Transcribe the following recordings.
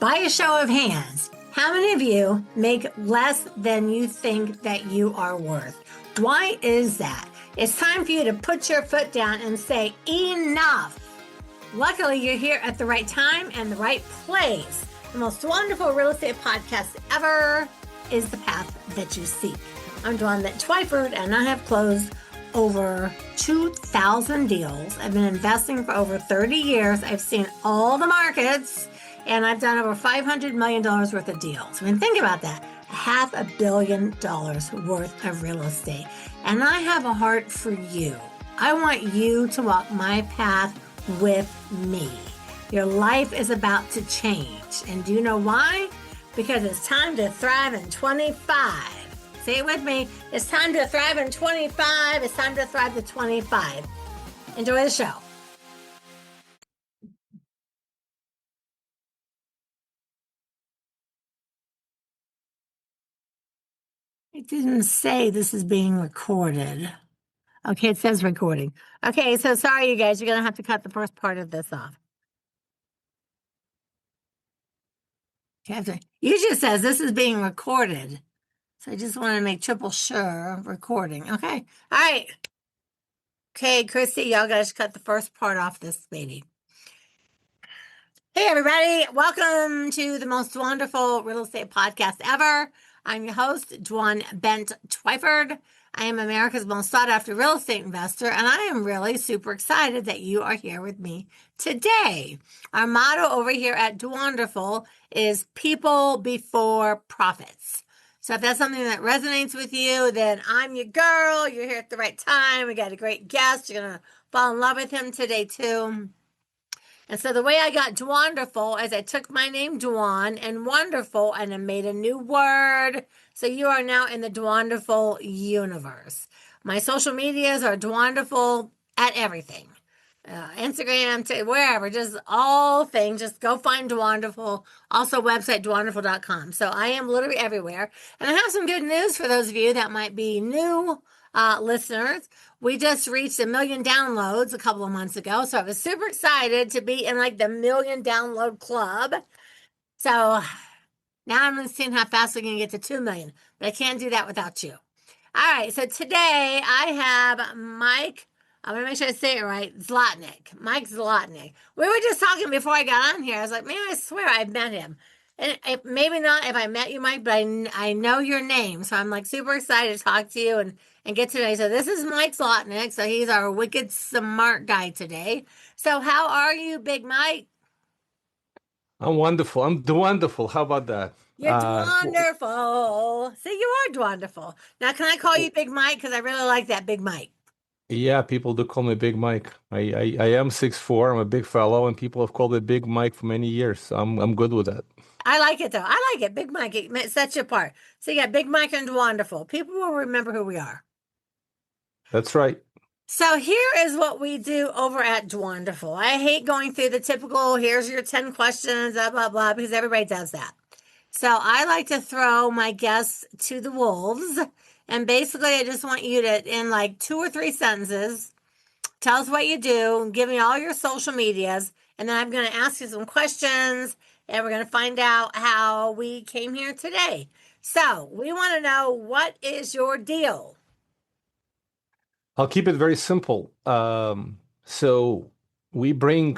By a show of hands, how many of you make less than you think that you are worth? Why is that? It's time for you to put your foot down and say, enough. Luckily, you're here at the right time and the right place. The most wonderful real estate podcast ever is the path that you seek. I'm Dwanderful Twyford, and I have closed over 2,000 deals. I've been investing for over 30 years. I've seen all the markets, and I've done over $500 million worth of deals. I mean, think about that. $500 million worth of real estate. And I have a heart for you. I want you to walk my path with me. Your life is about to change. And do you know why? Because it's time to thrive in 25. Say it with me. It's time to thrive in 25. It's time to thrive to 25. Enjoy the show. It didn't say this is being recorded. Okay, it says recording. Okay, so sorry, you guys. You're going to have to cut the first part of this off. Okay, usually it says this is being recorded. So I just want to make triple sure recording. Okay, all right. Okay, Christy, y'all got to cut the first part off this baby. Hey, everybody. Welcome to the most wonderful real estate podcast ever. I'm your host, Dwanderful Twyford. I am America's most sought after real estate investor, and I am really super excited that you are here with me today. Our motto over here at Dwanderful is people before profits. So if that's something that resonates with you, then I'm your girl. You're here at the right time. We got a great guest. You're going to fall in love with him today, too. And so the way I got Dwanderful is I took my name Dwan and wonderful and I made a new word. So you are now in the Dwanderful universe. My social medias are Dwanderful at everything. Instagram, wherever, just all things. Just go find Dwanderful. Also website dwanderful.com. So I am literally everywhere. And I have some good news for those of you that might be new listeners. We just reached 1 million downloads a couple of months ago. So I was super excited to be in like the 1 million download club. So now I'm seeing how fast we can get to 2 million, but I can't do that without you. All right. So today I have Mike. I'm going to make sure I say it right. Zlotnick. Mike Zlotnick. We were just talking before I got on here. I was like, man, I swear I've met him. And maybe not if I met you, Mike, but I know your name. So I'm like super excited to talk to you and get to know you. So this is Mike Zlotnick. So he's our wicked smart guy today. So how are you, Big Mike? I'm wonderful. I'm wonderful. How about that? You're wonderful. See, you are wonderful. Now, can I call you Big Mike? Because I really like that, Big Mike. Yeah, people do call me Big Mike. I am 6'4". I'm a big fellow, and people have called me Big Mike for many years. So I'm good with that. I like it though. I like it. Big Mike, it sets you apart. So you got Big Mike and Wonderful. People will remember who we are. That's right. So here is what we do over at Dwanderful. I hate going through the typical, here's your 10 questions, blah, blah, blah, because everybody does that. So I like to throw my guests to the wolves. And basically, I just want you to, in like 2 or 3 sentences, tell us what you do, give me all your social medias, and then I'm going to ask you some questions, and we're going to find out how we came here today. So we want to know, what is your deal? I'll keep it very simple. So we bring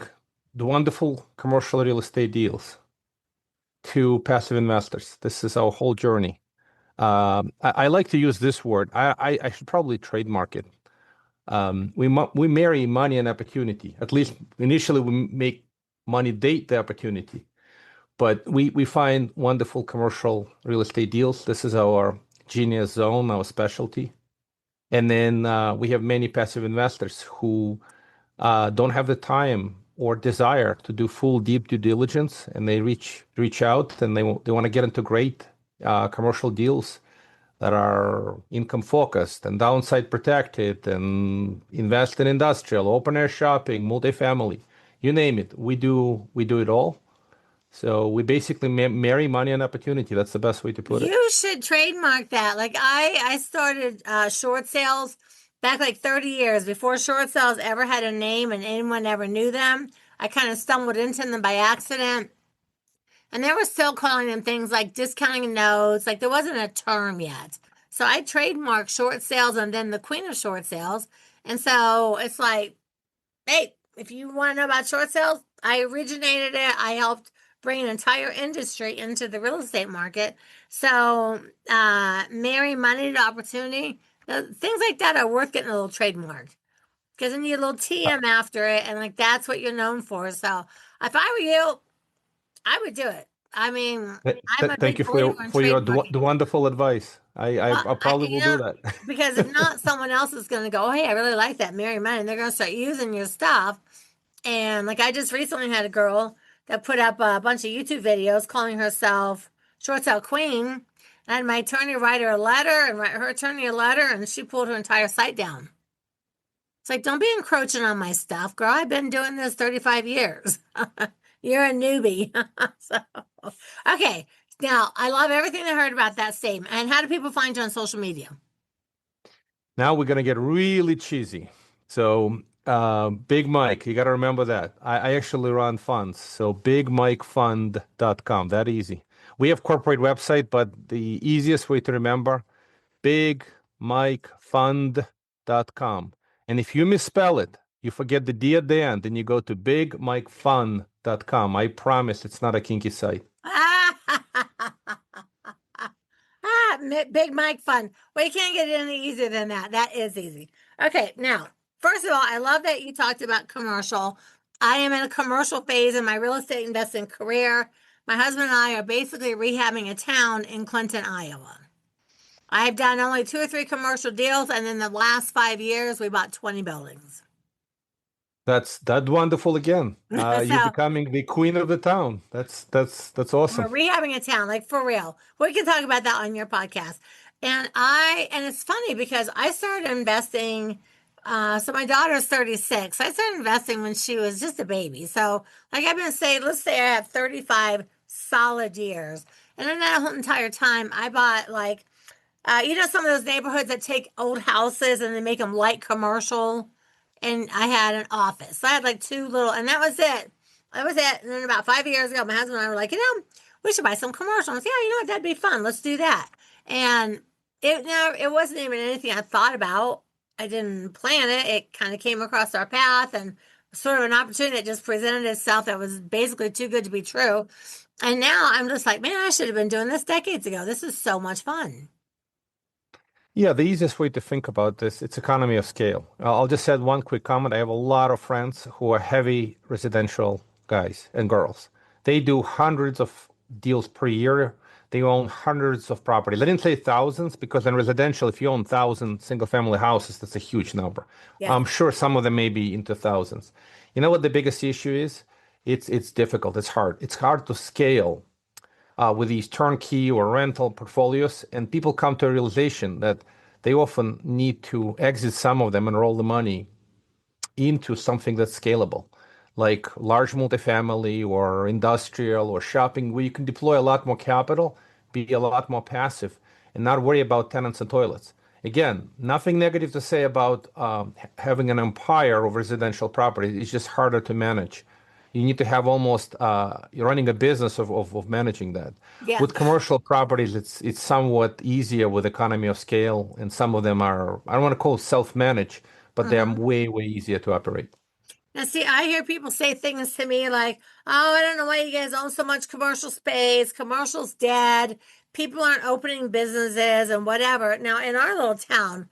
the wonderful commercial real estate deals to passive investors. This is our whole journey. I like to use this word. I should probably trademark it. We marry money and opportunity. At least initially, we make money date the opportunity. But we find wonderful commercial real estate deals. This is our genius zone, our specialty. And then we have many passive investors who don't have the time or desire to do full deep due diligence, and they reach out and they want to get into great commercial deals that are income focused and downside protected and invest in industrial, open air shopping, multifamily, you name it. We do it all. So we basically marry money and opportunity. That's the best way to put it. You should trademark that. Like I started short sales back like 30 years before short sales ever had a name and anyone ever knew them. I kind of stumbled into them by accident. and they were still calling them things like discounting notes. Like there wasn't a term yet. So I trademarked short sales and then the queen of short sales. And so it's like, hey, if you want to know about short sales, I originated it. I helped bring an entire industry into the real estate market. So, marry money to opportunity, things like that are worth getting a little trademarked because then you get a little Uh, TM after it, and like that's what you're known for. So, if I were you, I would do it. I mean, I'm a Thank big you believer in for your trademarking. wonderful advice. Well, I probably will do that. because if not, someone else is going to go, hey, I really like that Mary Money, and they're going to start using your stuff. And like I just recently had a girl that put up a bunch of YouTube videos calling herself Short Sale Queen. I had my attorney write her a letter and write her attorney a letter, and she pulled her entire site down. It's like, don't be encroaching on my stuff, girl. I've been doing this 35 years. You're a newbie. So, okay. Now, I love everything I heard about that statement. And how do people find you on social media? Now we're gonna get really cheesy. So, Big Mike, you got to remember that. I actually run funds. So, bigmikefund.com. That easy. We have corporate website, but the easiest way to remember, bigmikefund.com. And if you misspell it, you forget the D at the end, and you go to bigmikefund.com. I promise it's not a kinky site. Big Mike fun. Well, you can't get any easier than that. That is easy. Okay, now, first of all, I love that you talked about commercial. I am in a commercial phase in my real estate investing career. My husband and I are basically rehabbing a town in Clinton, Iowa. I've done only 2 or 3 commercial deals, and in the last 5 years, we bought 20 buildings. That's wonderful again. You're So becoming the queen of the town. That's we're awesome. rehabbing a town, like for real. We can talk about that on your podcast. And it's funny because I started investing. So my daughter's 36. I started investing when she was just a baby. So like I've been saying, let's say I have 35 solid years. And in that whole entire time, I bought like, some of those neighborhoods that take old houses and they make them light commercial. And I had an office. So I had like two little, and that was it. That was it. And then about 5 years ago, my husband and I were like, we should buy some commercials. Yeah, you know what? That'd be fun. Let's do that. And it wasn't even anything I thought about. I didn't plan it. It kind of came across our path and sort of an opportunity that just presented itself that was basically too good to be true. And now I'm just like, man, I should have been doing this decades ago. This is so much fun. Yeah, the easiest way to think about this, it's economy of scale. I'll just add one quick comment. I have a lot of friends who are heavy residential guys and girls. They do hundreds of deals per year. They own hundreds of properties. I didn't say thousands because in residential, if you own 1,000 single-family houses, that's a huge number. Yes. I'm sure some of them may be into thousands. You know what the biggest issue is? It's difficult. It's hard. It's hard to scale with these turnkey or rental portfolios, and people come to a realization that they often need to exit some of them and roll the money into something that's scalable, like large multifamily or industrial or shopping, where you can deploy a lot more capital, be a lot more passive, and not worry about tenants and toilets. Again, nothing negative to say about having an empire of residential property. It's just harder to manage. You need to have almost you're running a business of managing that. Yeah. With commercial properties, it's somewhat easier with economy of scale, and some of them are, I don't want to call self-managed, but they're Mhm. way easier to operate. Now, see, I hear people say things to me like, oh, I don't know why you guys own so much commercial space. Commercial's dead. People aren't opening businesses and whatever. Now, in our little town,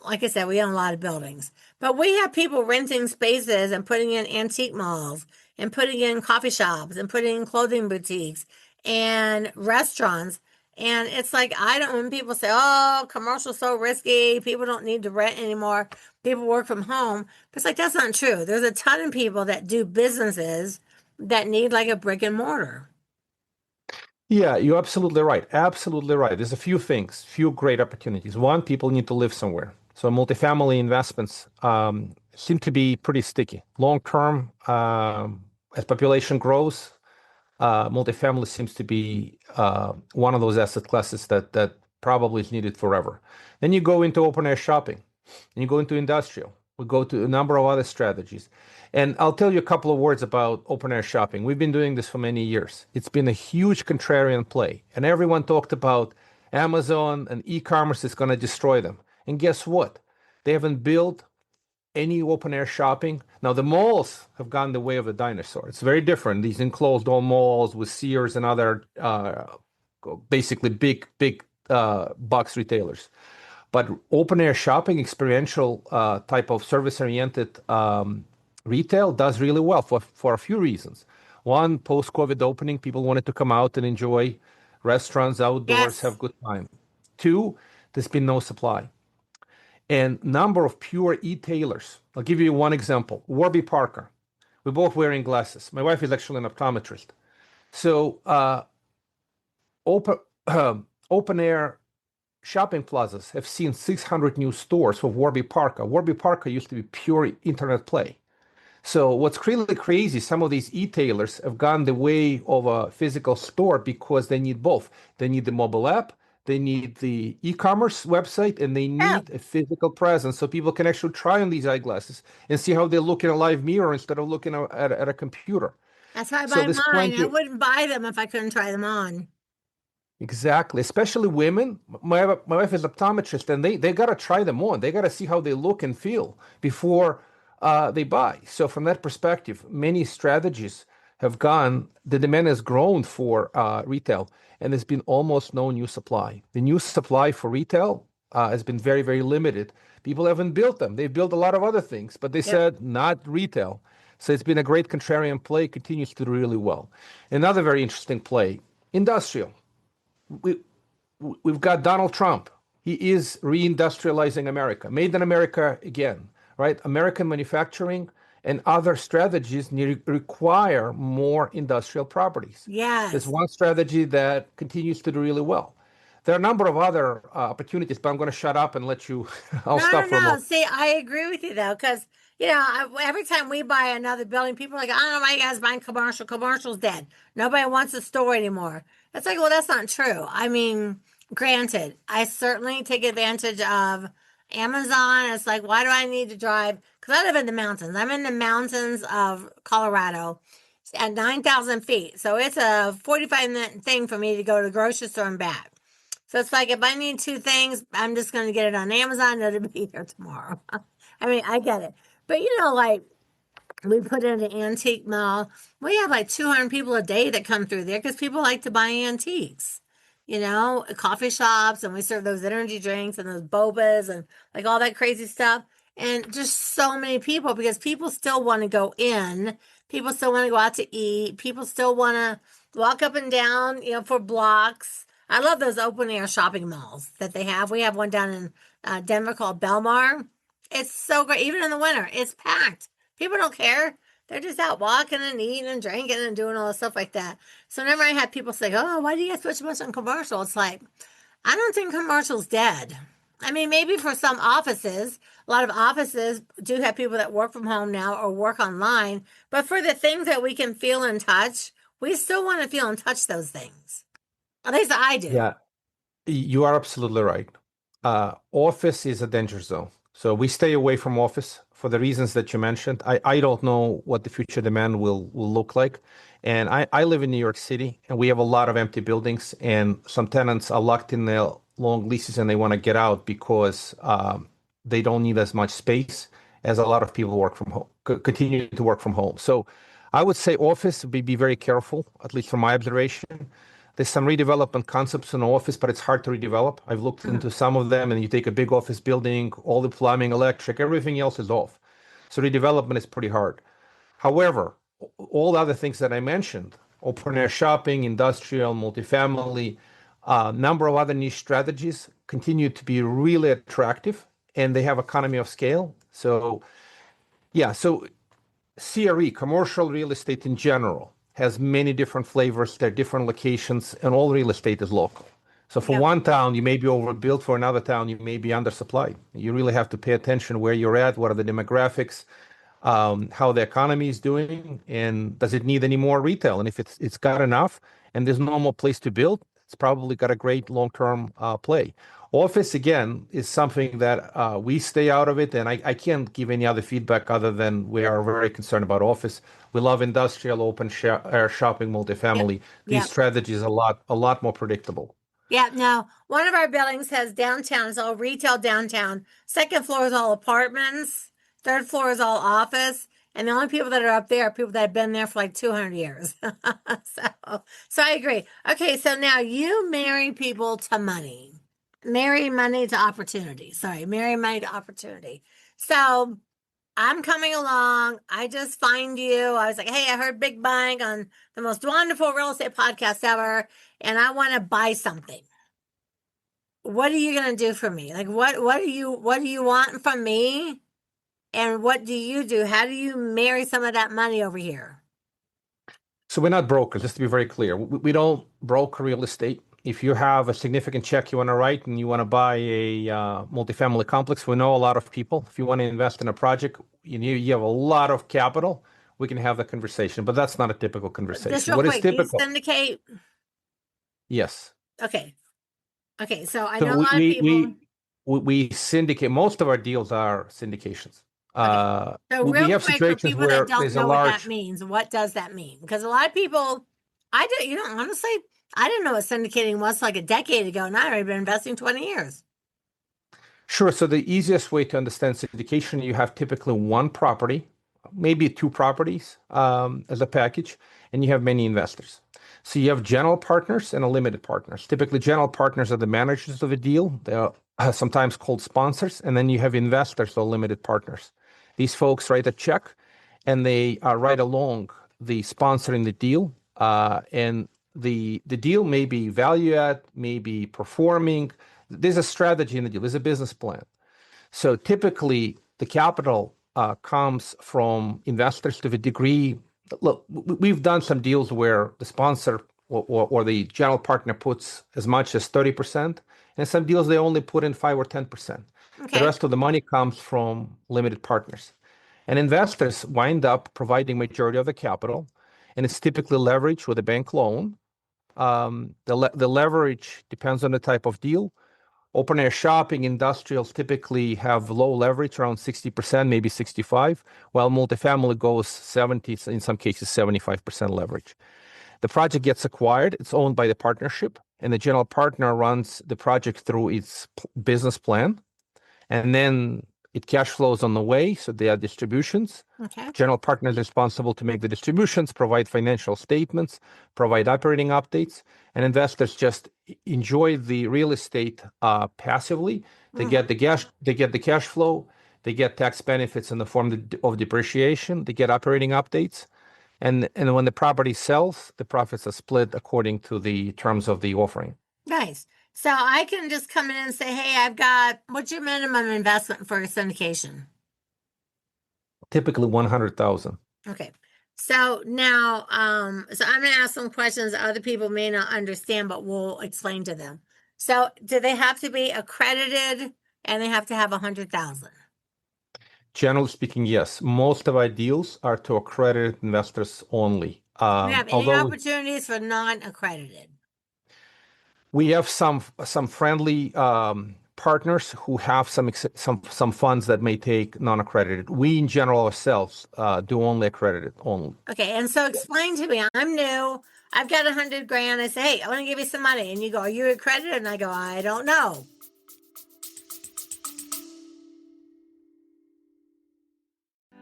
like I said, we own a lot of buildings, but we have people renting spaces and putting in antique malls and putting in coffee shops and putting in clothing boutiques and restaurants. And it's like, I don't, when people say, oh, commercial's so risky, people don't need to rent anymore, people work from home. But it's like, that's not true. There's a ton of people that do businesses that need like a brick and mortar. Yeah, you're absolutely right. Absolutely right. There's a few things, few great opportunities. One, people need to live somewhere. So multifamily investments seem to be pretty sticky. Long term, as population grows, multifamily seems to be one of those asset classes that probably is needed forever. Then you go into open air shopping, and you go into industrial. We go to a number of other strategies. And I'll tell you a couple of words about open air shopping. We've been doing this for many years. It's been a huge contrarian play. And everyone talked about Amazon and e-commerce is going to destroy them. And guess what? They haven't built any open air shopping. Now, the malls have gone the way of the dinosaur. It's very different. These enclosed all malls with Sears and other basically big box retailers. But open air shopping, experiential type of service oriented retail does really well for a few reasons. One, post COVID opening, people wanted to come out and enjoy restaurants, outdoors, Yes. have good time. Two, there's been no supply. And number of pure e-tailers. I'll give you one example. Warby Parker. We're both wearing glasses. My wife is actually an optometrist. So open open air shopping plazas have seen 600 new stores for Warby Parker. Warby Parker used to be pure internet play. So what's really crazy, some of these e-tailers have gone the way of a physical store because they need both. They need the mobile app, they need the e-commerce website, and they Yeah. need a physical presence so people can actually try on these eyeglasses and see how they look in a live mirror instead of looking at a computer. That's how I So buy there's mine. I plenty. wouldn't buy them if I couldn't try them on. Exactly, especially women. My wife is optometrist, and they gotta try them on. They gotta see how they look and feel before they buy. So from that perspective, many strategies have gone. The demand has grown for retail, and there's been almost no new supply. The new supply for retail has been very limited. People haven't built them. They've built a lot of other things, but they Yep. said not retail. So it's been a great contrarian play. Continues to do really well. Another very interesting play, industrial. We we've got Donald Trump. He is reindustrializing America, made in America again, right? American manufacturing and other strategies require more industrial properties. There's Yes. one strategy that continues to do really well. There are a number of other opportunities, but I'm going to shut up and let you. I'll No, no, stop for a no. moment. See, I agree with you though, because every time we buy another building, people are like, I don't know why you guys buying commercial. Commercial's dead. Nobody wants a store anymore. It's like, well, that's not true. I mean, granted, I certainly take advantage of Amazon. It's like, why do I need to drive? Because I live in the mountains. I'm in the mountains of Colorado at 9,000 feet. So it's a 45-minute thing for me to go to the grocery store and back. So it's like if I need two things, I'm just going to get it on Amazon. It'll be here tomorrow. I mean, I get it. But like we put in an antique mall. We have like 200 people a day that come through there because people like to buy antiques. Coffee shops, and we serve those energy drinks and those bobas and like all that crazy stuff. And just so many people because people still want to go in. People still want to go out to eat. People still want to walk up and down, for blocks. I love those open air shopping malls that they have. We have one down in Denver called Belmar. It's so great. Even in the winter, it's packed. People don't care. They're just out walking and eating and drinking and doing all the stuff like that. So whenever I have people say, "Oh, why do you guys put so much on commercial?" It's like, I don't think commercial's dead. I mean, maybe for some offices, a lot of offices do have people that work from home now or work online. But for the things that we can feel and touch, we still want to feel and touch those things. At least I do. Yeah, you are absolutely right. Office is a danger zone. So we stay away from office for the reasons that you mentioned. I don't know what the future demand will look like. And I live in New York City, and we have a lot of empty buildings, and some tenants are locked in their long leases and they want to get out because they don't need as much space as a lot of people work from home, continue to work from home. So I would say office, be very careful, at least from my observation. There's some redevelopment concepts in office, but it's hard to redevelop. I've looked into some of them, and you take a big office building, all the plumbing, electric, everything else is off. So redevelopment is pretty hard. However, all the other things that I mentioned, open air shopping, industrial, multifamily, number of other niche strategies continue to be really attractive, and they have economy of scale. So yeah, so CRE, commercial real estate in general, has many different flavors. There are different locations, and all real estate is local. So for Yep. one town, you may be overbuilt. For another town, you may be undersupplied. You really have to pay attention where you're at, what are the demographics, how the economy is doing, and does it need any more retail? And if it's got enough, and there's no more place to build, it's probably got a great long-term play. Office, again, is something that we stay out of it, and I can't give any other feedback other than we are very concerned about office. We love industrial, air shopping, Yep. multifamily. These Yep. strategies are a lot more predictable. Yeah, no. One of our buildings has downtown, it's all retail downtown. Second floor is all apartments. Third floor is all office. And the only people that are up there are people that have been there for like 200 years. So I agree. Okay, so now you marry people to money. Marry money to opportunity. Sorry, marry money to opportunity. So I'm coming along. I just find you. I was like, hey, I heard Big Bang on the most wonderful real estate podcast ever, and I want to buy something. What are you gonna do for me? Like what do you want from me? And what do you do? How do you marry some of that money over here? So we're not brokers, just to be very clear. We don't broker real estate. If you have a significant check you want to write and you want to buy a multifamily complex, we know a lot of people. If you want to invest in a project, you have a lot of capital, we can have that conversation. But that's not a typical Just conversation. real What is quick, do you typical? syndicate? Yes. Okay. Okay, so I So know a lot of people. we syndicate. Most of our deals are syndications. Okay. So We real have quick for situations people that where don't there's a know what that large. means, what does that mean? Because a lot of people, I did, honestly, I didn't know what syndicating was like a decade ago, and I've already been investing 20 years. Sure. So the easiest way to understand syndication, you have typically one property, maybe two properties as a package, and you have many investors. So you have general partners and limited partners. Typically, general partners are the managers of a deal. They are sometimes called sponsors, and then you have investors or limited partners. These folks write a check, and they write along the sponsoring the deal, and the deal may be value add, may be performing. There's a strategy in the deal. There's a business plan. So typically, the capital comes from investors to the degree. Look, we've done some deals where the sponsor or the general partner puts as much as 30%, and some deals they only put in 5 or 10%. The Okay. rest of the money comes from limited partners. And investors wind up providing majority of the capital, and it's typically leverage with a bank loan. The leverage depends on the type of deal. Open air shopping industrials typically have low leverage, around 60%, maybe 65, while multifamily goes 70, in some cases 75% leverage. The project gets acquired, it's owned by the partnership, and the general partner runs the project through its business plan, and then it cash flows on the way, so there are distributions. Okay. General partner is responsible to make the distributions, provide financial statements, provide operating updates, and investors just enjoy the real estate passively. They get the cash flow, they get tax benefits in the form of depreciation, they get operating updates, and when the property sells, the profits are split according to the terms of the offering. Nice. So I can just come in and say, hey, what's your minimum investment for a syndication? Typically 100,000. Okay. So now, so I'm gonna ask some questions that other people may not understand, but we'll explain to them. So do they have to be accredited and they have to have 100,000? Generally speaking, yes. Most of our deals are to accredited investors only. Do you have any Although opportunities for non-accredited? we have some friendly partners who have some funds that may take non-accredited. We, in general, ourselves do only accredited only. Okay, and so explain to me, I'm new. I've got 100 grand. I say, hey, I want to give you some money. And you go, are you accredited? And I go, I don't know.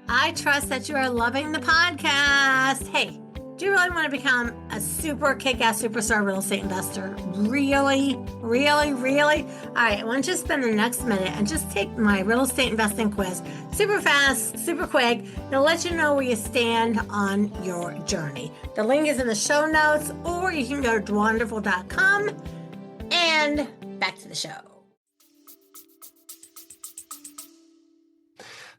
I trust that you are loving the podcast. Hey, do you really want to become a super kick-ass superstar real estate investor? Really? Really? Really? All right, I want you to spend the next minute and just take my real estate investing quiz. Super fast, super quick. It'll let you know where you stand on your journey. The link is in the show notes, or you can go to dwanderful.com. And back to the show.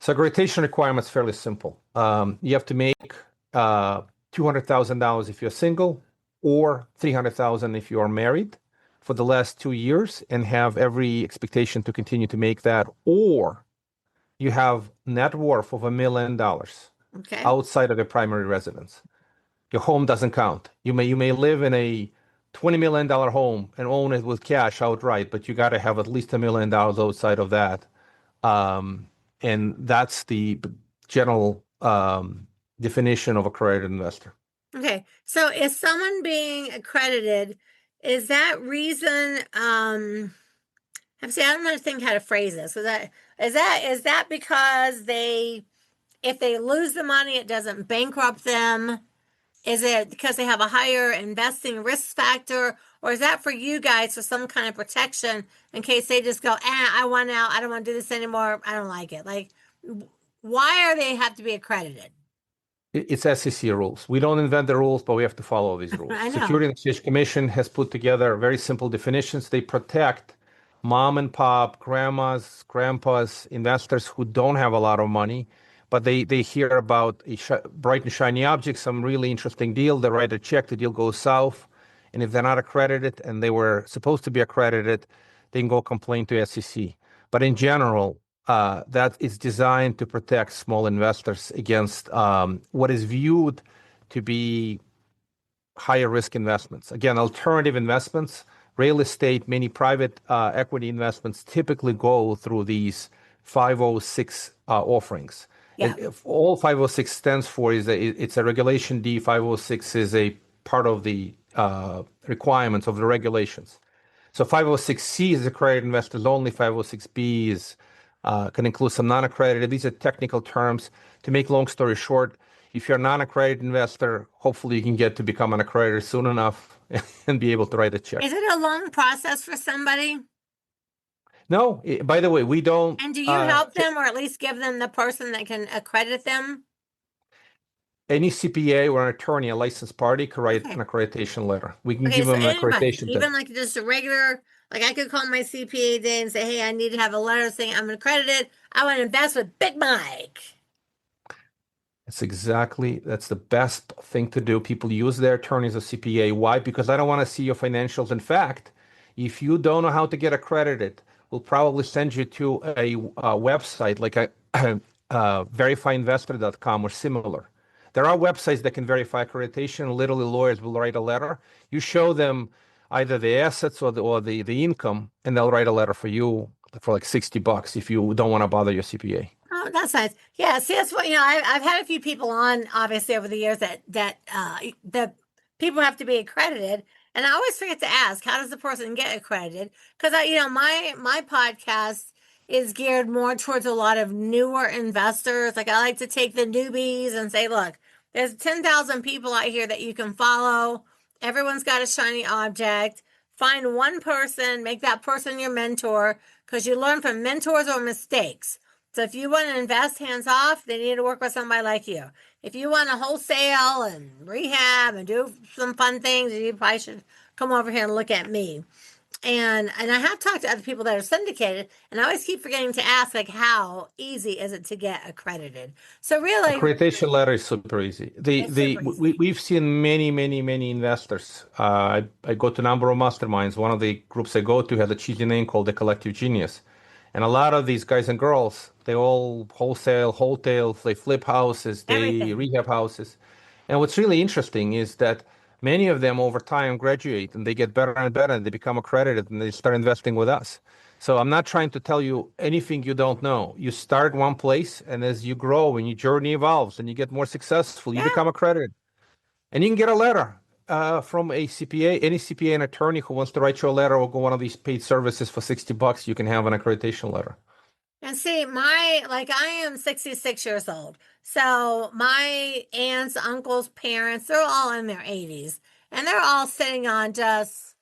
So accreditation requirements fairly simple. You have to make $200,000 if you're single, or $300,000 if you are married for the last 2 years, and have every expectation to continue to make that, or you have net worth of $1 million Okay. outside of your primary residence. Your home doesn't count. You may live in a $20 million home and own it with cash outright, but you got to have at least $1 million outside of that. And that's the general definition of a accredited investor. Okay, so is someone being accredited, is that reason, I don't know think how to phrase this. Is that because if they lose the money, it doesn't bankrupt them? Is it because they have a higher investing risk factor, or is that for you guys for some kind of protection in case they just go, I want out, I don't want to do this anymore, I don't like it? Like, why are they have to be accredited? It's SEC rules. We don't invent the rules, but we have to follow these rules. I know. Security and Exchange Commission has put together very simple definitions. They protect mom and pop, grandmas, grandpas, investors who don't have a lot of money, but they hear about a bright and shiny object, some really interesting deal. They write a check, the deal goes south. And if they're not accredited and they were supposed to be accredited, they can go complain to SEC. But in general, that is designed to protect small investors against what is viewed to be higher risk investments. Again, alternative investments, real estate, many private equity investments typically go through these 506 offerings. Yeah. All 506 stands for is it's a Regulation D. 506 is a part of the requirements of the regulations. So 506C is accredited investors only. 506B is can include some non-accredited. These are technical terms. To make long story short, if you're a non-accredited investor, hopefully you can get to become an accreditor soon enough and be able to write a check. Is it a long process for somebody? No, by the way, we don't. And do you help them, or at least give them the person that can accredit them? Any CPA or an attorney, a licensed party, could write an accreditation letter. We can give them an anybody, accreditation even letter. like just a regular, like I could call my CPA day and say, hey, I need to have a letter saying I'm accredited. I want to invest with Big Mike. That's the best thing to do. People use their attorneys as CPA. Why? Because I don't want to see your financials. In fact, if you don't know how to get accredited, we'll probably send you to a website like a verifyinvestor.com or similar. There are websites that can verify accreditation. Literally, lawyers will write a letter. You show them either the assets or the income, and they'll write a letter for you for like $60 if you don't want to bother your CPA. Oh, that's nice. Yeah, see, that's what I've had a few people on, obviously, over the years that the people have to be accredited, and I always forget to ask, how does the person get accredited? Because my podcast is geared more towards a lot of newer investors. Like I like to take the newbies and say, look, there's 10,000 people out here that you can follow. Everyone's got a shiny object. Find one person, make that person your mentor, because you learn from mentors or mistakes. So if you want to invest hands off, they need to work with somebody like you. If you want to wholesale and rehab and do some fun things, you probably should come over here and look at me. And I have talked to other people that are syndicated, and I always keep forgetting to ask, like, how easy is it to get accredited? So really, accreditation letter is super easy. We've seen many investors. I go to a number of masterminds. One of the groups I go to has a cheesy name called the Collective Genius, and a lot of these guys and girls, they all wholesale, they flip houses, they rehab houses. And what's really interesting is that many of them over time graduate and they get better and better and they become accredited and they start investing with us. So I'm not trying to tell you anything you don't know. You start one place, and as you grow and your journey evolves and you get more successful, you become accredited. And you can get a letter from a CPA, any CPA and attorney who wants to write you a letter or go one of these paid services for $60, you can have an accreditation letter. And see, I am 66 years old. So my aunts, uncles, parents, they're all in their 80s. And they're all sitting on just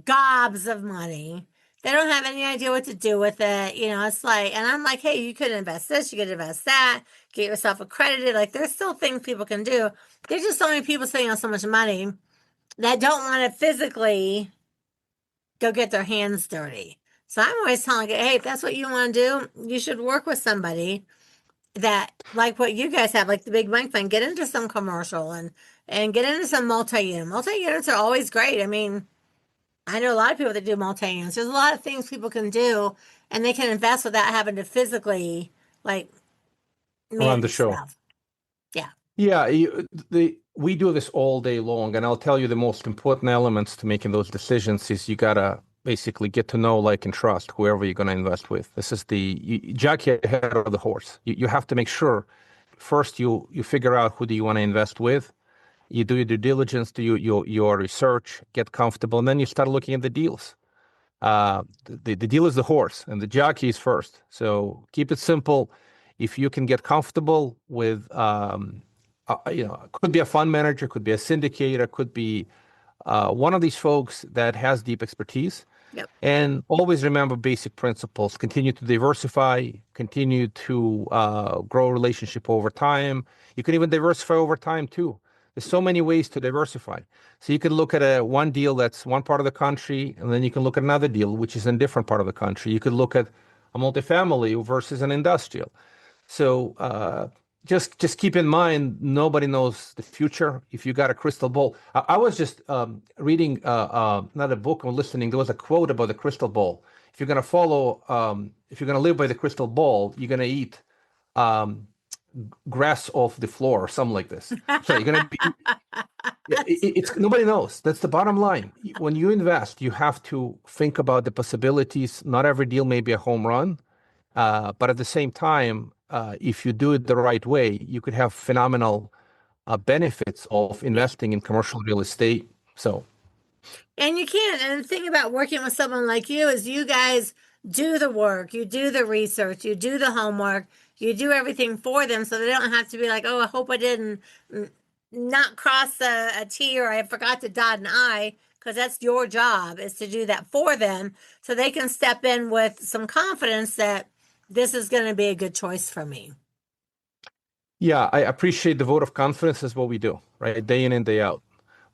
gobs of money. They don't have any idea what to do with it. It's like, and I'm like, hey, you could invest this, you could invest that, get yourself accredited. Like, there's still things people can do. There's just so many people sitting on so much money that don't want to physically go get their hands dirty. So I'm always telling you, hey, if that's what you want to do, you should work with somebody that, like what you guys have, like the Big Bank Fund, get into some commercial and get into some multi-unit. Multi-units are always great. I mean, I know a lot of people that do multi-units. There's a lot of things people can do, and they can invest without having to physically, like, run the show. Stuff. Yeah. Yeah, we do this all day long, and I'll tell you the most important elements to making those decisions is you gotta basically get to know, like, and trust whoever you're gonna invest with. This is you jockey ahead of the horse. You have to make sure first you figure out who do you want to invest with. You do your due diligence, do your research, get comfortable, and then you start looking at the deals. The deal is the horse, and the jockey is first. So keep it simple. If you can get comfortable with, it could be a fund manager, could be a syndicator, could be one of these folks that has deep expertise. Yep. And always remember basic principles. Continue to diversify, continue to grow a relationship over time. You can even diversify over time too. There's so many ways to diversify. So you can look at one deal that's one part of the country, and then you can look at another deal which is in a different part of the country. You could look at a multifamily versus an industrial. So just keep in mind, nobody knows the future. If you got a crystal ball, I was just reading not a book or listening. There was a quote about the crystal ball. If you're gonna if you're gonna live by the crystal ball, you're gonna eat grass off the floor or something like this. So you're gonna be. It's nobody knows. That's the bottom line. When you invest, you have to think about the possibilities. Not every deal may be a home run. But at the same time, if you do it the right way, you could have phenomenal benefits of investing in commercial real estate. So, And you can't. And the thing about working with someone like you is you guys do the work, you do the research, you do the homework, you do everything for them so they don't have to be like, oh, I hope I didn't not cross a T or I forgot to dot an I, because that's your job is to do that for them so they can step in with some confidence that this is going to be a good choice for me. yeah, I appreciate the vote of confidence is what we do, right? Day in and day out.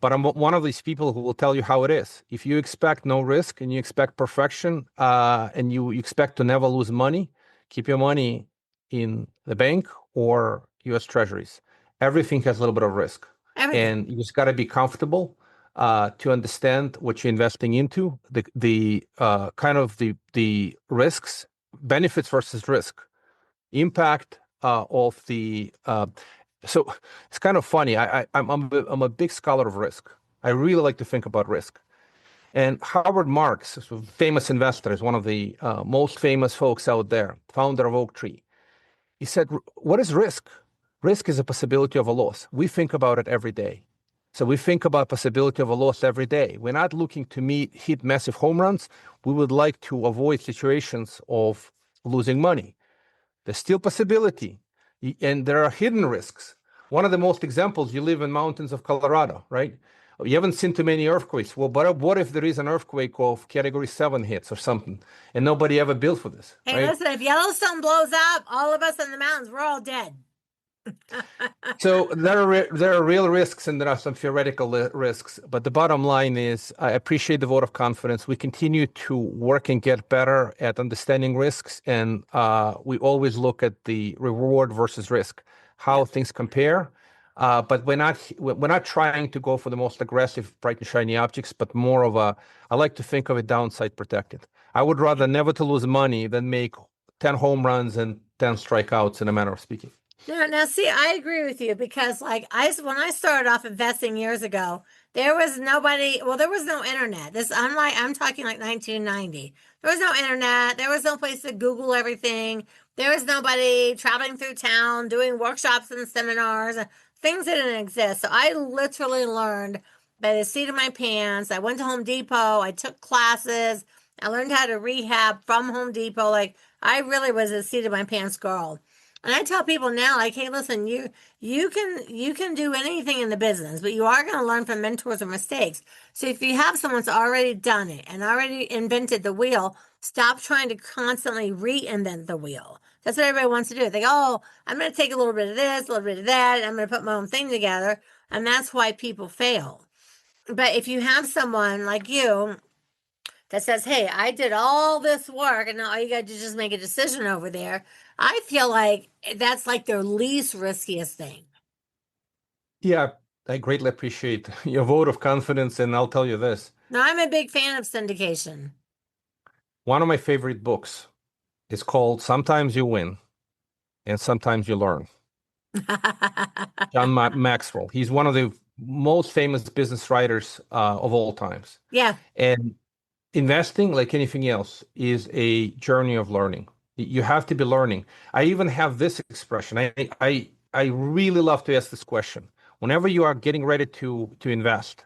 But I'm one of these people who will tell you how it is. If you expect no risk and you expect perfection, and you expect to never lose money, keep your money in the bank or U.S. Treasuries. Everything has a little bit of risk, Everything. and you just got to be comfortable to understand what you're investing into, the kind of the risks, benefits versus risk, impact of the so it's kind of funny. I'm a big scholar of risk. I really like to think about risk. And Howard Marks, a famous investor, is one of the most famous folks out there, founder of Oaktree. He said, "What is risk? Risk is a possibility of a loss. We think about it every day. So we think about possibility of a loss every day. We're not looking to hit massive home runs. We would like to avoid situations of losing money. There's still possibility, and there are hidden risks. One of the most examples, you live in mountains of Colorado, right? You haven't seen too many earthquakes. Well, but what if there is an earthquake of category 7 hits or something, and nobody ever built for this, Hey, right? listen, if Yellowstone blows up, all of us in the mountains, we're all dead. So there are real risks and there are some theoretical risks, but the bottom line is I appreciate the vote of confidence. We continue to work and get better at understanding risks, and we always look at the reward versus risk, how things compare. But we're not trying to go for the most aggressive, bright and shiny objects, but more of I like to think of it downside protected. I would rather never to lose money than make 10 home runs and 10 strikeouts, in a manner of speaking. Now, see, I agree with you because, like, when I started off investing years ago, there was nobody. Well, there was no internet. I'm talking like 1990. There was no internet. There was no place to Google everything. There was nobody traveling through town doing workshops and seminars. Things didn't exist. So I literally learned by the seat of my pants. I went to Home Depot. I took classes. I learned how to rehab from Home Depot. Like, I really was a seat of my pants girl. And I tell people now, like, hey, listen, you can do anything in the business, but you are going to learn from mentors and mistakes. So if you have someone that's already done it and already invented the wheel, stop trying to constantly reinvent the wheel. That's what everybody wants to do. They go, oh, I'm going to take a little bit of this, a little bit of that, and I'm going to put my own thing together. And that's why people fail. But if you have someone like you that says, hey, I did all this work and now all you got to do is just make a decision over there. I feel like that's like their least riskiest thing. Yeah, I greatly appreciate your vote of confidence, and I'll tell you this. Now, I'm a big fan of syndication. One of my favorite books is called Sometimes You Win and Sometimes You Learn. Maxwell. He's one of the most famous business writers of all times. Yeah, And investing, like anything else, is a journey of learning. You have to be learning. I even have this expression. I really love to ask this question. Whenever you are getting ready to invest,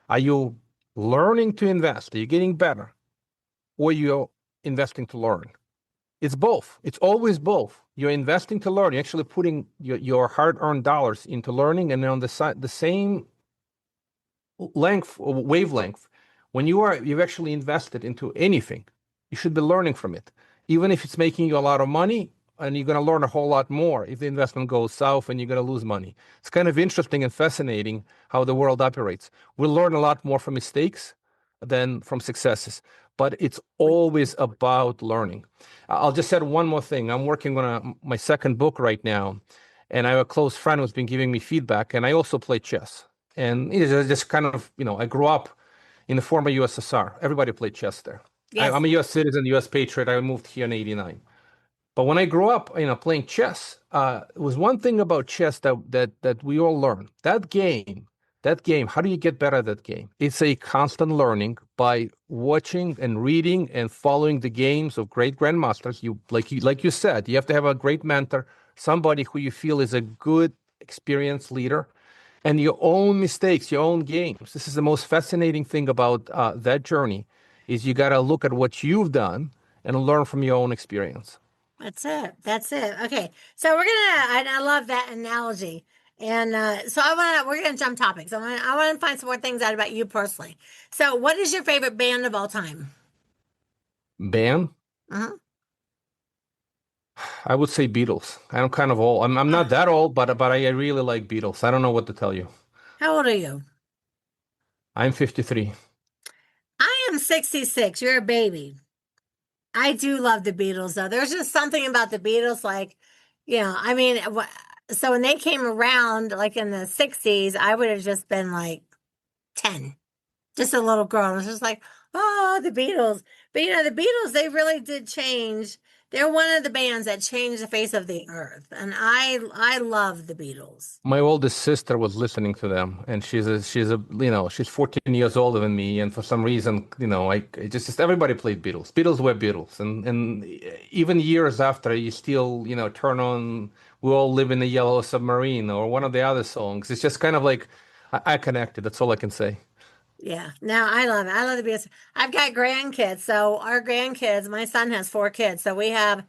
are you learning to invest? Are you getting better? Or you're investing to learn? It's both. It's always both. You're investing to learn. You're actually putting your hard-earned dollars into learning, and on the side, the same length or wavelength, when you've actually invested into anything, you should be learning from it. Even if it's making you a lot of money, and you're going to learn a whole lot more if the investment goes south and you're going to lose money. It's kind of interesting and fascinating how the world operates. We learn a lot more from mistakes than from successes, but it's always about learning. I'll just add one more thing. I'm working on my second book right now, and I have a close friend who's been giving me feedback, and I also play chess. And it's just kind of, I grew up in the former USSR. Everybody played chess there. yes, I'm a US citizen, US patriot. I moved here in '89. But when I grew up, playing chess, it was one thing about chess that we all learned. That game, how do you get better at that game? It's a constant learning by watching and reading and following the games of great grandmasters. Like you said, you have to have a great mentor, somebody who you feel is a good, experienced leader, and your own mistakes, your own games. This is the most fascinating thing about that journey, is you got to look at what you've done and learn from your own experience. that's it. That's it. Okay, so I love that analogy. And so we're gonna jump topics. I want to find some more things out about you personally. So, what is your favorite band of all time? Band, Uh-huh. I would say Beatles. I'm kind of old. I'm not that old, but I really like Beatles. I don't know what to tell you. How old are you? I'm 53. I am 66. You're a baby. I do love the Beatles, though. There's just something about the Beatles, like, I mean, so when they came around, like in the 60s, I would have just been like 10, just a little girl. I was just like, oh, the Beatles. But, the Beatles, they really did change. They're one of the bands that changed the face of the earth. And I love the Beatles. My oldest sister was listening to them, and she's 14 years older than me, and for some reason, just everybody played Beatles. Beatles were Beatles, and even years after, you still, turn on "We All Live in a Yellow Submarine" or one of the other songs. It's just kind of like I connected. That's all I can say. Yeah, no, I love it. I love the bees. I've got grandkids. So our grandkids, my son has four kids. So we have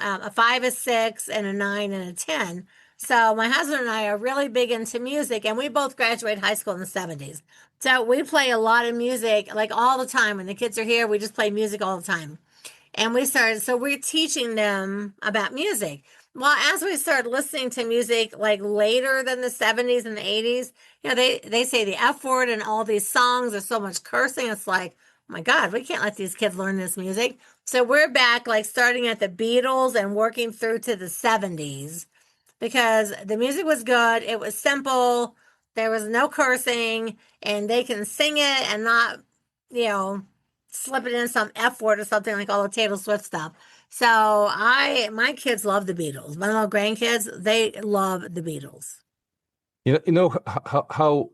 a five, a six, and a nine, and a 10. So my husband and I are really big into music, and we both graduated high school in the 70s. So we play a lot of music, like all the time. When the kids are here, we just play music all the time. And so we're teaching them about music. Well, as we started listening to music like later than the 70s and the 80s, they say the F word and all these songs. There's so much cursing. It's like, oh my God, we can't let these kids learn this music. So we're back, like starting at the Beatles and working through to the 70s because the music was good. It was simple. There was no cursing, and they can sing it and not, you know, slip it in some F word or something like all the Taylor Swift stuff. So my kids love the Beatles. My little grandkids, they love the Beatles. You know how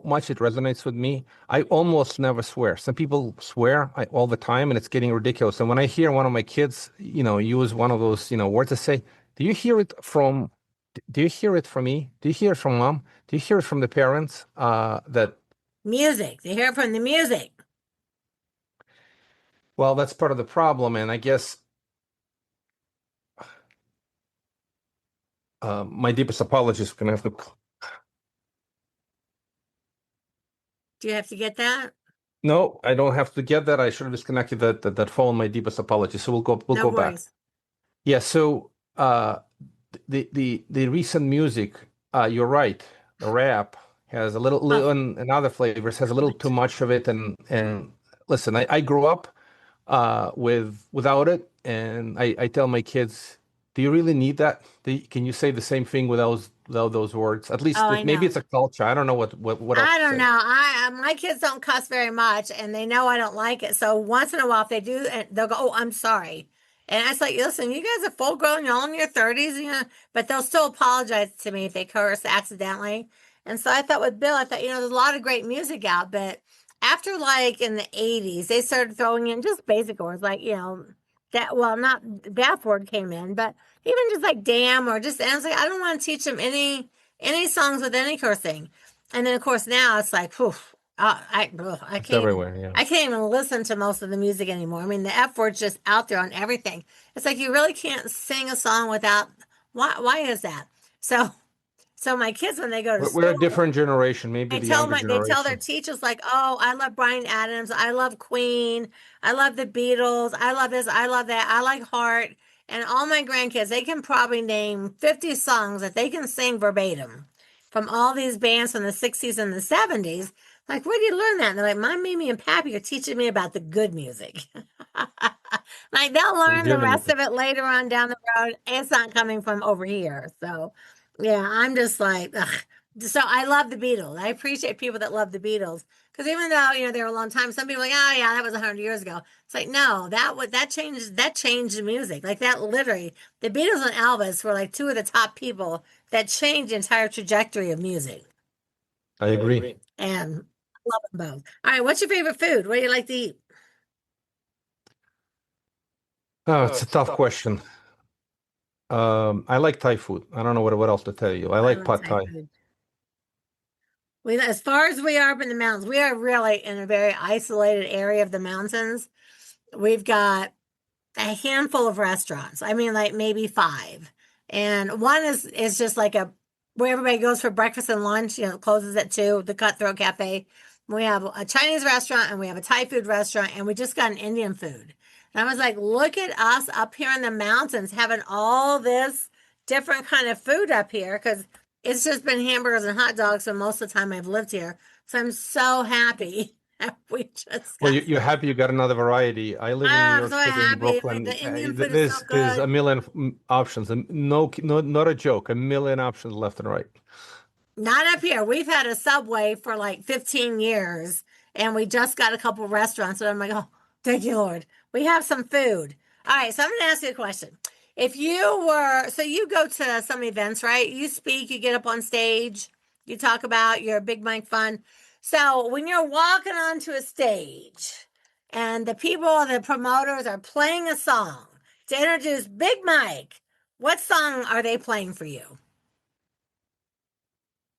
much it resonates with me. I almost never swear. Some people swear all the time, and it's getting ridiculous. And when I hear one of my kids, use one of those, words, to say, "Do you hear it from? Do you hear it from me? Do you hear it from mom? Do you hear it from the parents?" That Music. They hear it from the music. Well, that's part of the problem, and I guess my deepest apologies. We're gonna have to. Do you have to get that? No, I don't have to get that. I should have disconnected that phone. My deepest apologies. So we'll No go back. worries. Yeah. So the recent music, you're right. The rap has a Oh, little and other flavors has a little too what? much of it. And listen, I grew up without it, and I tell my kids, do you really need that? Can you say the same thing without those words? At Oh, least I maybe know. it's a culture. I don't know what else I to don't say. know. My kids don't cuss very much, and they know I don't like it. So once in a while, if they do, they'll go, "Oh, I'm sorry," And I was like, listen, you guys are full grown, you're all in your 30s, but they'll still apologize to me if they curse accidentally. And so I thought with Bill, I thought, there's a lot of great music out, but after like in the 80s, they started throwing in just basic words like, that, well, not Bath word came in, but even just like damn or just, and I was like, I don't want to teach them any songs with any cursing. And then of course now it's like, whew, I It's can't even, everywhere. Yeah. I can't even listen to most of the music anymore. I mean, the F word's just out there on everything. It's like you really can't sing a song without. Why is that? So so my kids when they go to We're a school, different generation, maybe the younger they tell their generation. teachers like, "Oh, I love Brian Adams. I love Queen. I love the Beatles. I love this. I love that. I like Heart." And all my grandkids, they can probably name 50 songs that they can sing verbatim from all these bands from the 60s and the 70s. Like, where do you learn that? And they're like, "My Mimi and Pappy are teaching me about the good music." Like they'll learn the rest Legitimately. of it later on down the road. It's not coming from over here. So yeah, I'm just like, ugh. So I love the Beatles. I appreciate people that love the Beatles because even though they were a long time, some people are like, oh yeah, that was 100 years ago. It's like no, that changed the music like that. Literally, the Beatles and Elvis were like two of the top people that changed the entire trajectory of music, I agree. and I love them both. All right, what's your favorite food? What do you like to eat? Oh, it's a tough question. I like Thai food. I don't know what else to tell you. I I like like pad Thai Thai. food. As far as we are up in the mountains, we are really in a very isolated area of the mountains. We've got a handful of restaurants. I mean, like maybe five. And one is just like a where everybody goes for breakfast and lunch, closes at 2, the Cutthroat Cafe. We have a Chinese restaurant and we have a Thai food restaurant and we just got an Indian food. And I was like, look at us up here in the mountains having all this different kind of food up here because it's just been hamburgers and hot dogs for most of the time I've lived here. So I'm so happy that we just Well, got you're happy you got another variety. I live in New I'm York so City in happy. Like Brooklyn. the Indian food is so There's a good. million options, and no, not a joke. A million options left and right. Not up here. We've had a Subway for like 15 years and we just got a couple restaurants. And I'm like, oh, thank you, Lord. We have some food. All right. So I'm going to ask you a question. If you were, so you go to some events, right? You speak, you get up on stage, you talk about your big mic fun. So when you're walking onto a stage and the people, the promoters are playing a song to introduce Big Mike, what song are they playing for you?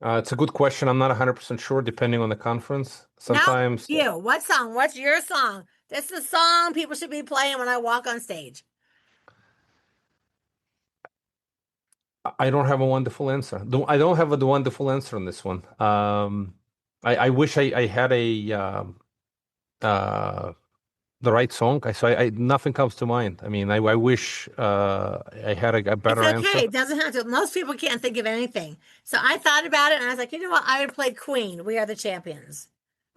It's a good question. I'm not 100% sure, depending on the conference. No, Sometimes you. What song? What's your song? This is the song people should be playing when I walk on stage. I don't have a wonderful answer. I don't have a wonderful answer on this one. I wish I had uh, the right song. Nothing comes to mind. I mean, I wish I had a It's better okay. answer. It doesn't have to. Most people can't think of anything. So I thought about it and I was like, you know what? I would play Queen. We are the champions.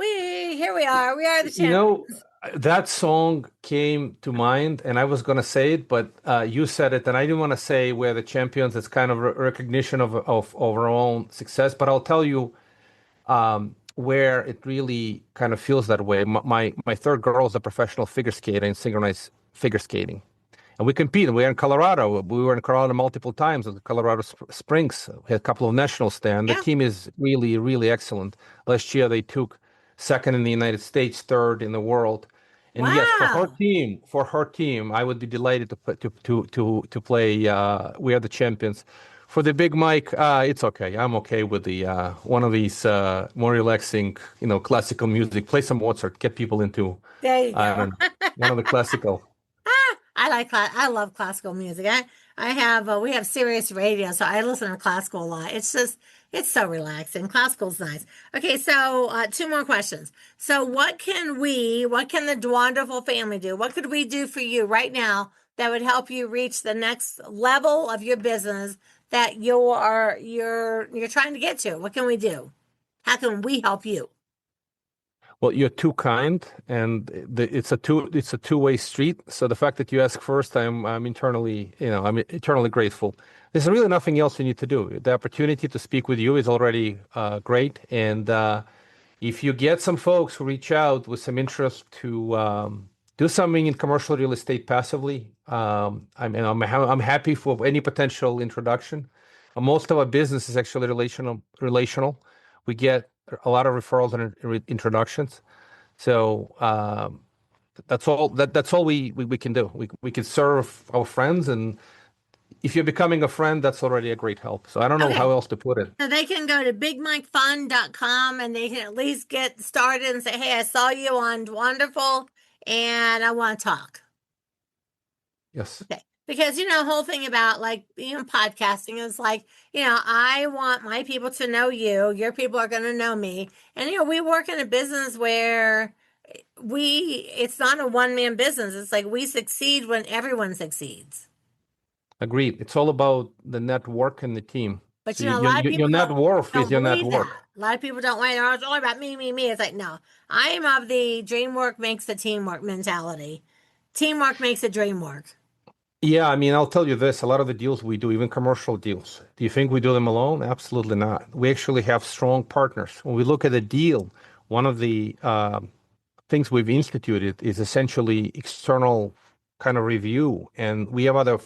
Here we are. We are the You know, champions. that song came to mind, and I was going to say it, but you said it, and I didn't want to say we're the champions. It's kind of a recognition of our own success. But I'll tell you where it really kind of feels that way. My third girl is a professional figure skater in synchronized figure skating. And we compete. We were in Colorado. We were in Colorado multiple times at the Colorado Springs. We had a couple of nationals there, and the Yeah. team is really, really excellent. Last year, they took second in the United States, third in the world. And yes, Wow. for her team, I would be delighted to play. We are the champions. For the big mic, it's okay. I'm okay with the one of these more relaxing, classical music. Play some Mozart, get people into, There you I go. don't know, one of the classical. I love classical music. I have we have Sirius Radio, so I listen to classical a lot. It's so relaxing. Classical's nice. Okay, so two more questions. So what can the Dwanderful family do? What could we do for you right now that would help you reach the next level of your business that you're trying to get to? What can we do? How can we help you? Well, you're too kind, and it's a two-way street. So the fact that you ask first, I'm eternally grateful. There's really nothing else you need to do. The opportunity to speak with you is already great, and if you get some folks who reach out with some interest do something in commercial real estate passively. I'm happy for any potential introduction. Most of our business is actually relational. We get a lot of referrals and introductions. So that's all we can do. We can serve our friends, and if you're becoming a friend, that's already a great help. So I don't know how Okay. else to put it. So they can go to bigmikefund.com and they can at least get started and say, hey, I saw you on Dwanderful and I want to talk. Yes, Okay. Because, the whole thing about like, podcasting is like, I want my people to know you. Your people are going to know me. And, we work in a business where it's not a one-man business. It's like we succeed when everyone succeeds. agreed. It's all about the network and the team. But, So a lot of your people net worth is don't your net believe worth. that. A lot of people don't want it. It's all about me, me, me. It's like, no, I am of the dream work makes the teamwork mentality. Teamwork makes the dream work. Yeah, I mean, I'll tell you this, a lot of the deals we do, even commercial deals, do you think we do them alone? Absolutely not. We actually have strong partners. When we look at a deal, one of the things we've instituted is essentially external kind of review, and we have other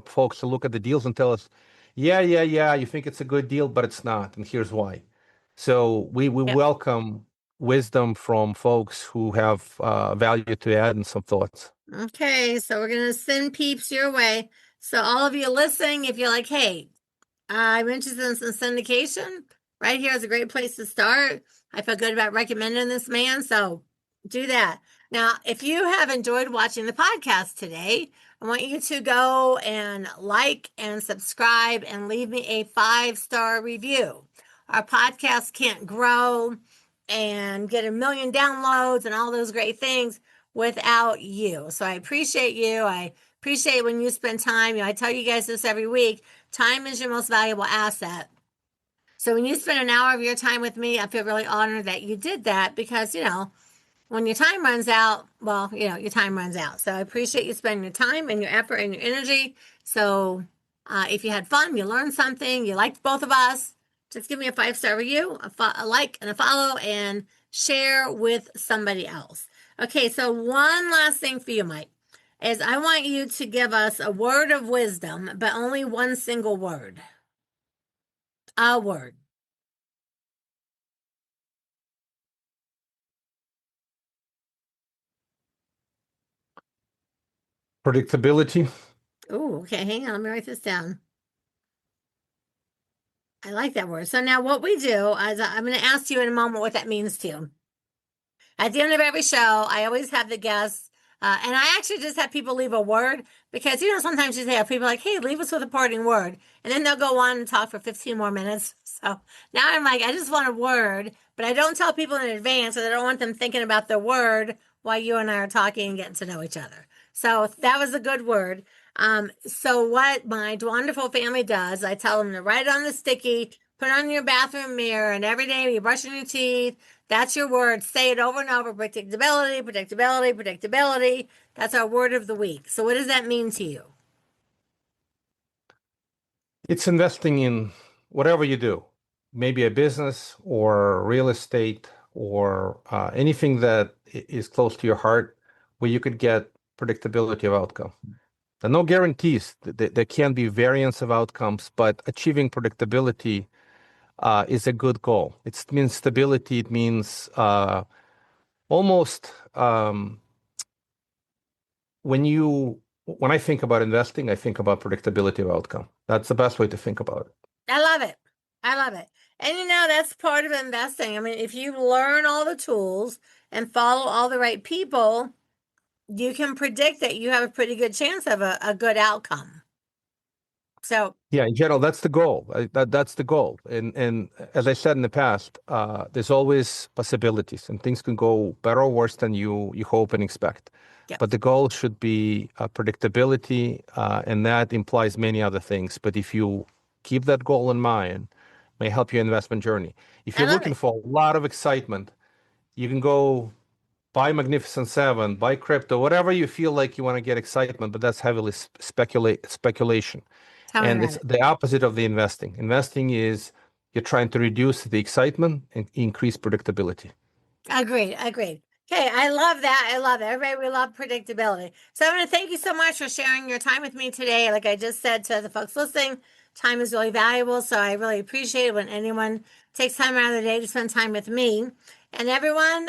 folks to look at the deals and tell us, yeah, you think it's a good deal, but it's not, and here's why. So we Yep. welcome wisdom from folks who have value to add and some thoughts. Okay, so we're gonna send peeps your way. So all of you listening, if you're like, hey, I'm interested in some syndication, right here is a great place to start. I feel good about recommending this man, so do that. Now, if you have enjoyed watching the podcast today, I want you to go and like and subscribe and leave me a 5-star review. Our podcast can't grow and get a million downloads and all those great things without you. So I appreciate you. I appreciate when you spend time. I tell you guys this every week. Time is your most valuable asset. So when you spend an hour of your time with me, I feel really honored that you did that because, when your time runs out, well, your time runs out. So I appreciate you spending your time and your effort and your energy. So if you had fun, you learned something, you liked both of us, just give me a 5-star review, a like, and a follow, and share with somebody else. Okay, so one last thing for you, Mike, is I want you to give us a word of wisdom, but only one single word. A word. Predictability. Oh, okay. Hang on. Let me write this down. I like that word. So now what we do is I'm going to ask you in a moment what that means to you. At the end of every show, I always have the guests, and I actually just have people leave a word because, sometimes you have people like, hey, leave us with a parting word. And then they'll go on and talk for 15 more minutes. So now I'm like, I just want a word, but I don't tell people in advance because I don't want them thinking about the word while you and I are talking and getting to know each other. So that was a good word. So what my Dwanderful family does, I tell them to write it on the sticky, put it on your bathroom mirror, and every day you're brushing your teeth, that's your word. Say it over and over. Predictability, predictability, predictability. That's our word of the week. So what does that mean to you? It's investing in whatever you do, maybe a business or real estate or anything that is close to your heart where you could get predictability of outcome. There are no guarantees. There can be variance of outcomes, but achieving predictability is a good goal. It means stability. It means almost when I think about investing, I think about predictability of outcome. That's the best way to think about it. I love it. I love it. And that's part of investing. I mean, if you learn all the tools and follow all the right people, you can predict that you have a pretty good chance of a good outcome. So, Yeah, in general, that's the goal. That's the goal. And as I said in the past, there's always possibilities, and things can go better or worse than you hope and expect. yeah, But the goal should be predictability, and that implies many other things. But if you keep that goal in mind, it may help your investment journey. If I you're love looking it. for a lot of excitement, you can go buy Magnificent Seven, buy crypto, whatever you feel like you want to get excitement, but that's heavily speculation. Tell me And about it's it. the opposite of the investing. Investing is you're trying to reduce the excitement and increase predictability. Agreed. Agreed. Okay, I love that. I love it. Everybody, we love predictability. So I want to thank you so much for sharing your time with me today. Like I just said to the folks listening, time is really valuable. So I really appreciate it when anyone takes time out of their day to spend time with me. And everyone,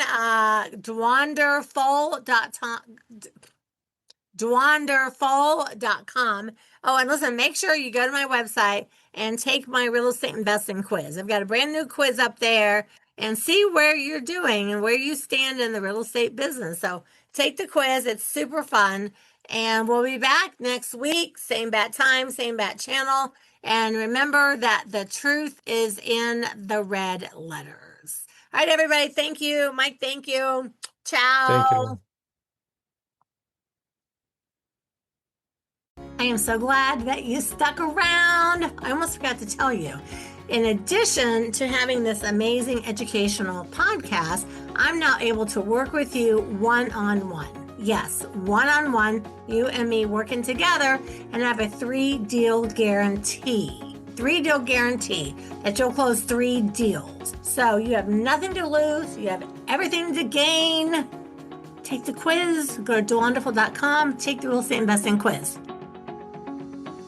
Dwanderful.com. Oh, and listen, make sure you go to my website and take my real estate investing quiz. I've got a brand new quiz up there and see where you're doing and where you stand in the real estate business. So take the quiz, it's super fun. And we'll be back next week, same bat time, same bat channel. And remember that the truth is in the red letters. All right, everybody, thank you. Mike, thank you. Thank Ciao. you. I am so glad that you stuck around. I almost forgot to tell you. In addition to having this amazing educational podcast, I'm now able to work with you one-on-one. Yes, one-on-one, you and me working together, and have a 3-deal guarantee. 3-deal guarantee that you'll close 3 deals. So you have nothing to lose. You have everything to gain. Take the quiz. Go to Dwanderful.com. Take the real estate investing quiz.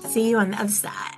See you on the other side.